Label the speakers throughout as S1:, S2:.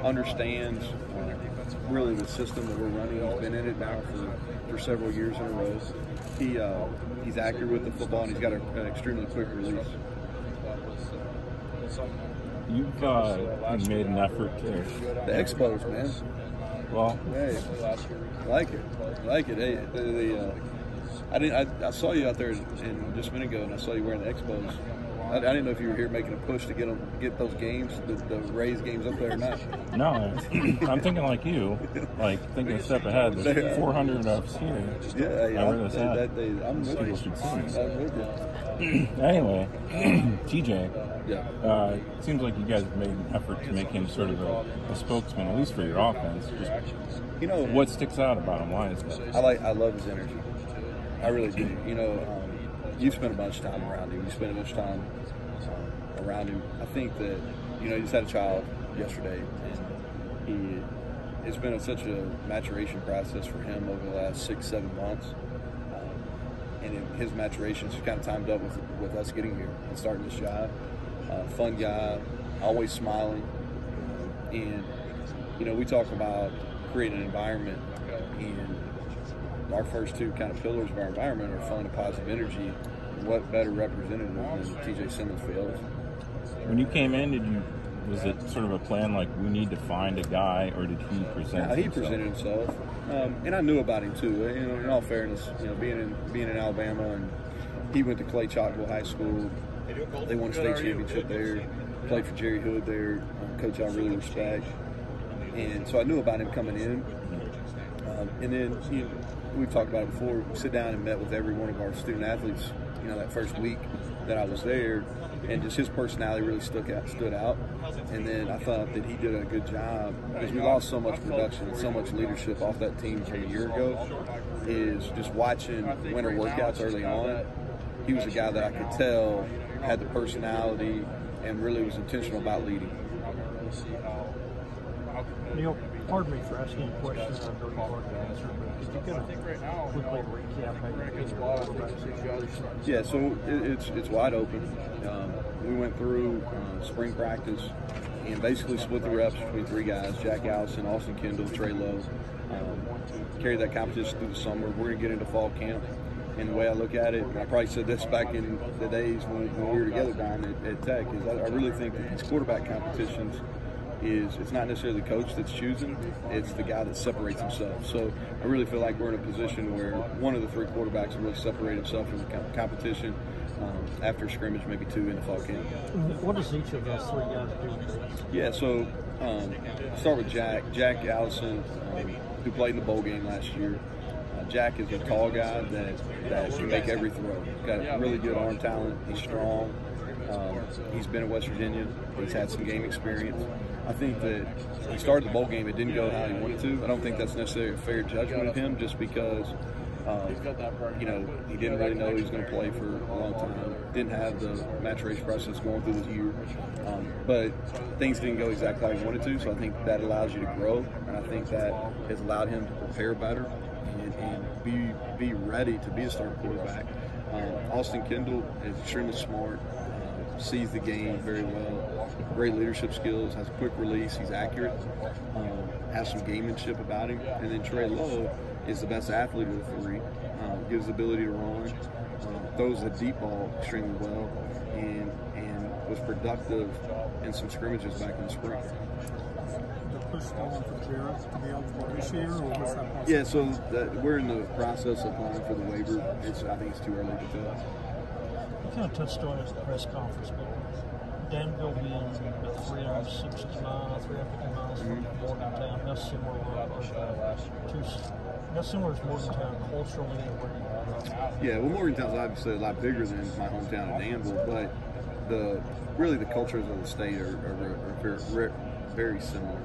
S1: understands really the system that we're running. He's been in it now for several years in a row. He's accurate with the football, and he's got an extremely quick release.
S2: You've made an effort to
S1: the Expos, man.
S2: Well,
S1: hey, like it. Hey, I saw you out there just a minute ago, and I saw you wearing the Expos. I didn't know if you were here making a push to get those games, the Rays games up there or not.
S2: No, I'm thinking like you, like thinking a step ahead. There's 400 of us here.
S1: Yeah, I'm with
S2: you.
S1: Should see. I'm with you.
S2: Anyway, TJ.
S1: Yeah.
S2: It seems like you guys have made an effort to make him sort of a spokesman, at least for your offense. Just, what sticks out about him? Why is that?
S1: I love his energy. I really do. You've spent a bunch of time around him. You spent a bunch of time around him. I think that, he just had a child yesterday, and it's been such a maturation process for him over the last 6-7 months. And his maturation's kind of timed up with us getting here and starting this job. Fun guy, always smiling. And, we talk about creating an environment, and our first two kind of pillars of our environment are fun and positive energy. What better representative than TJ Simmons for those?
S2: When you came in, was it sort of a plan like we need to find a guy, or did he present himself?
S1: He presented himself, and I knew about him too. In all fairness, being in Alabama, and he went to Clay Chalkville High School. They won a state championship there. Played for Jerry Hood there, coach I really respect. And so I knew about him coming in, and then we've talked about it before. We sit down and met with every one of our student athletes. That first week that I was there, and just his personality really stood out. And then I thought that he did a good job, because we lost so much production and so much leadership off that team from a year ago. Is just watching winter workouts early on. He was a guy that I could tell had the personality and really was intentional about leading.
S3: Neal, pardon me for asking a question I've already hard to answer, but could you kind of quickly recap?
S1: Yeah, so it's wide open. We went through spring practice and basically split the reps between three guys: Jack Allison, Austin Kendall, Trey Lowe. Carried that competition through the summer. We're going to get into fall camp. And the way I look at it, I probably said this back in the days when we were together down at Tech, is I really think that these quarterback competitions it's not necessarily the coach that's choosing, it's the guy that separates himself. So I really feel like we're in a position where one of the three quarterbacks will really separate himself from the competition after scrimmage, maybe two in the fall camp.
S3: What does each of those three guys do?
S1: Yeah, so start with Jack Allison, who played in the bowl game last year. Jack is a tall guy that can make every throw. He's got really good arm talent. He's strong. He's been at West Virginia. He's had some game experience. I think that he started the bowl game. It didn't go how he wanted to. I don't think that's necessarily a fair judgment of him, just because he didn't really know he was going to play for a long time. Didn't have the maturation process going through this year. But things didn't go exactly how he wanted to, so I think that allows you to grow, and I think that has allowed him to prepare better and be ready to be a starting quarterback. Austin Kendall is extremely smart, sees the game very well, great leadership skills, has quick release, he's accurate, has some gamemanship about him. And then Trey Lowe is the best athlete of the three, gives the ability to run, throws the deep ball extremely well, and was productive in some scrimmages back in the spring.
S3: Push on for Jarrett to be eligible this year, or what's that process?
S1: Yeah, so we're in the process of applying for the waiver. I think it's too early to tell.
S3: You kind of touched on it at the press conference, but Danville being about 360 miles, 350 miles from Morgantown, how similar is Morgantown culturally to where you are?
S1: Yeah, well, Morgantown's obviously a lot bigger than my hometown of Danville, but the cultures of the state are very similar.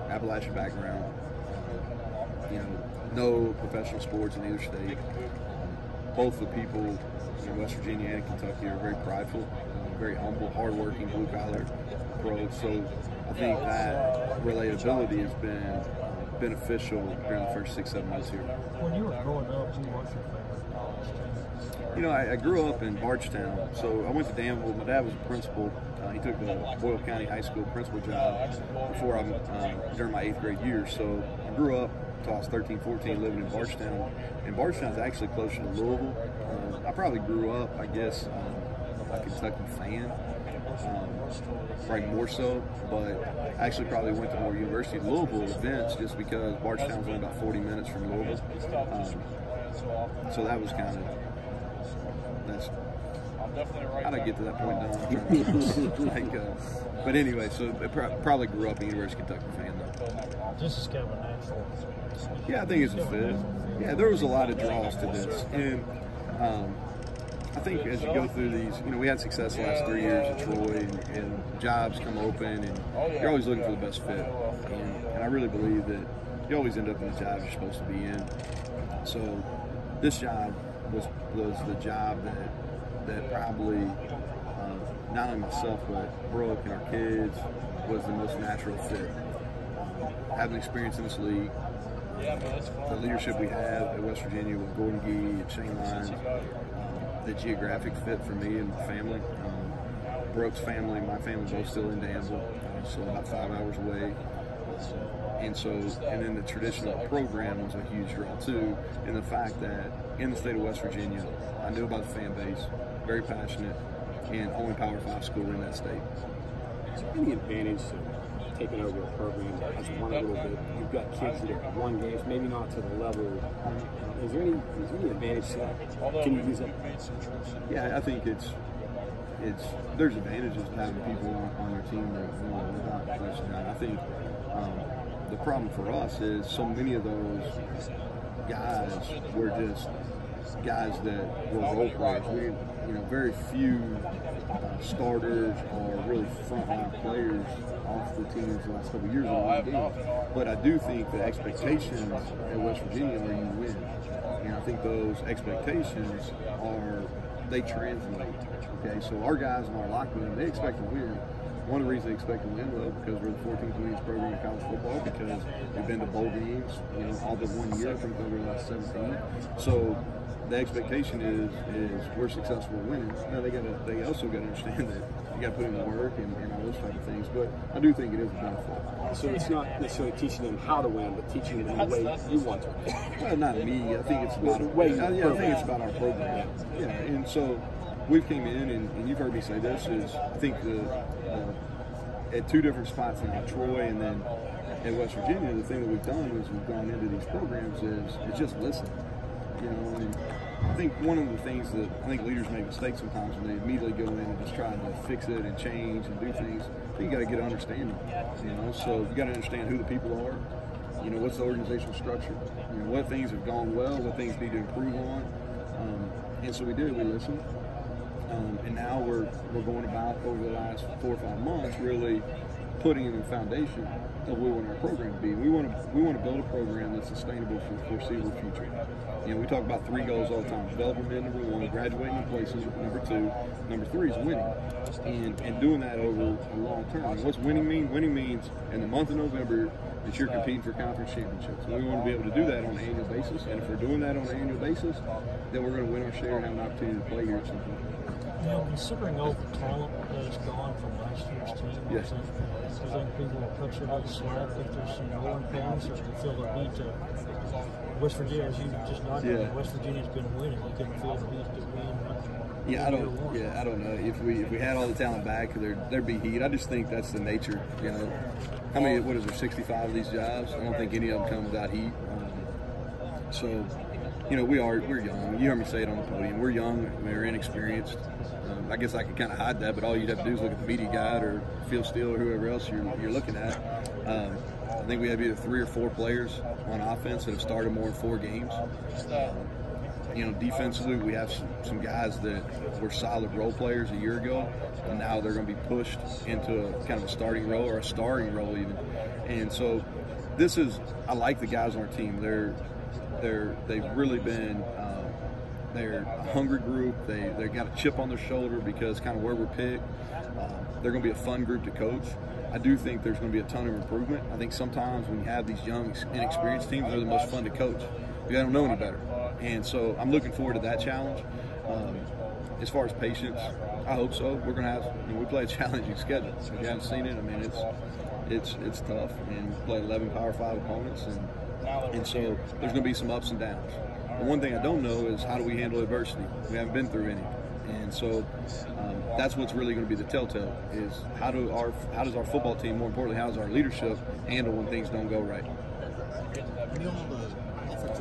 S1: Appalachian background, no professional sports in either state. Both the people in West Virginia and Kentucky are very prideful, very humble, hardworking, blue-collar pros. So I think that relatability has been beneficial during the first 6-7 months here.
S3: When you were growing up, who was your favorite team?
S1: I grew up in Bardstown, so I went to Danville. My dad was a principal. He took the Boyle County High School principal job before during my 8th grade year. So I grew up until I was 13, 14, living in Bardstown. And Bardstown's actually closer to Louisville. I probably grew up, I guess, a Kentucky fan. Probably more so, but I actually probably went to more University of Louisville events just because Bardstown's only about 40 minutes from Louisville. So that was kind of, how'd I get to that point now? But anyway, so I probably grew up a University of Kentucky fan though.
S3: This is kind of a natural.
S1: Yeah, I think it's a fit. Yeah, there was a lot of draws to this, and I think as you go through these, we had success the last 3 years at Troy, and jobs come open, and you're always looking for the best fit. And I really believe that you always end up in the job you're supposed to be in. So this job was the job that probably not only myself but Brooke and our kids was the most natural fit. Having experience in this league, the leadership we have at West Virginia with Gordon Gee and Shane Lyons, the geographic fit for me and my family. Brooke's family and my family both still in Danville, so about 5 hours away. And then the traditional program was a huge draw too, and the fact that in the state of West Virginia, I knew about the fan base, very passionate, and only Power 5 school in that state.
S4: Is there any advantage to taking over a program that has won a little bit? You've got kids that have won games, maybe not to the level. Is there any advantage to that? Can you use it?
S1: Yeah, I think there's advantages to having people on your team without question. I think the problem for us is so many of those guys were just guys that were role players. Very few starters or really frontline players off the teams the last couple of years in one game. But I do think the expectations at West Virginia are you win. And I think those expectations they translate. Okay, so our guys in our locker room, they expect to win. One of the reasons they expect to win, because we're the 14th winningest program in college football, because we've been to bowl games, all but 1 year, I think over the last 17. So the expectation is we're successful winning. Now they also got to understand that you got to put in the work and all those type of things. But I do think it is a benefit.
S4: So it's not necessarily teaching them how to win, but teaching them the way you want to win.
S1: Well, not me. I think it's about the way. I think it's about our program. Yeah, and so we've came in, and you've heard me say this, is I think at 2 different spots in Troy and then at West Virginia, the thing that we've done is we've gone into these programs is just listen. And I think one of the things that I think leaders make mistakes sometimes when they immediately go in and just try to fix it and change and do things. I think you got to get an understanding. So you got to understand who the people are. What's the organizational structure? What things have gone well, what things need to improve on. And so we did. We listened. And now we're going about over the last 4 or 5 months really putting in the foundation of what we want our program to be. We want to build a program that's sustainable for the foreseeable future. We talk about 3 goals all the time: development, number 1; graduating in places, number 2; number 3 is winning, and doing that over a long term. And what's winning mean? Winning means in the month of November that you're competing for conference championships. And we want to be able to do that on an annual basis. And if we're doing that on an annual basis, then we're going to win our share and have an opportunity to play here at some point.
S3: Considering all the talent that is gone from last year's team,
S1: yes.
S3: Do you think people will cut you a little slack if there's some growing pains, or do you feel the need to? West Virginia, as you just noted, West Virginia's been winning. You can feel the need to win.
S1: I don't know. If we had all the talent back, there'd be heat. I just think that's the nature. How many? What is there? 65 of these jobs. I don't think any of them come without heat. So, we're young. You heard me say it on the podium. We're young. We're inexperienced. I guess I could kind of hide that, but all you'd have to do is look at the media guide or Phil Steele or whoever else you're looking at. I think we have either 3 or 4 players on offense that have started more than 4 games. Defensively, we have some guys that were solid role players a year ago, and now they're going to be pushed into a kind of a starting role or a starring role even. And so I like the guys on our team. They've really been they're a hungry group. They got a chip on their shoulder because kind of where we're picked. They're going to be a fun group to coach. I do think there's going to be a ton of improvement. I think sometimes when you have these young, inexperienced teams, they're the most fun to coach. You don't know any better. And so I'm looking forward to that challenge. As far as patience, I hope so. We're going to have, we play a challenging schedule. If you haven't seen it, I mean, it's tough. And we play 11 Power 5 opponents, and so there's going to be some ups and downs. The one thing I don't know is how do we handle adversity? We haven't been through any. And so that's what's really going to be the telltale is how does our football team, more importantly, how does our leadership handle when things don't go right?
S5: On the offensive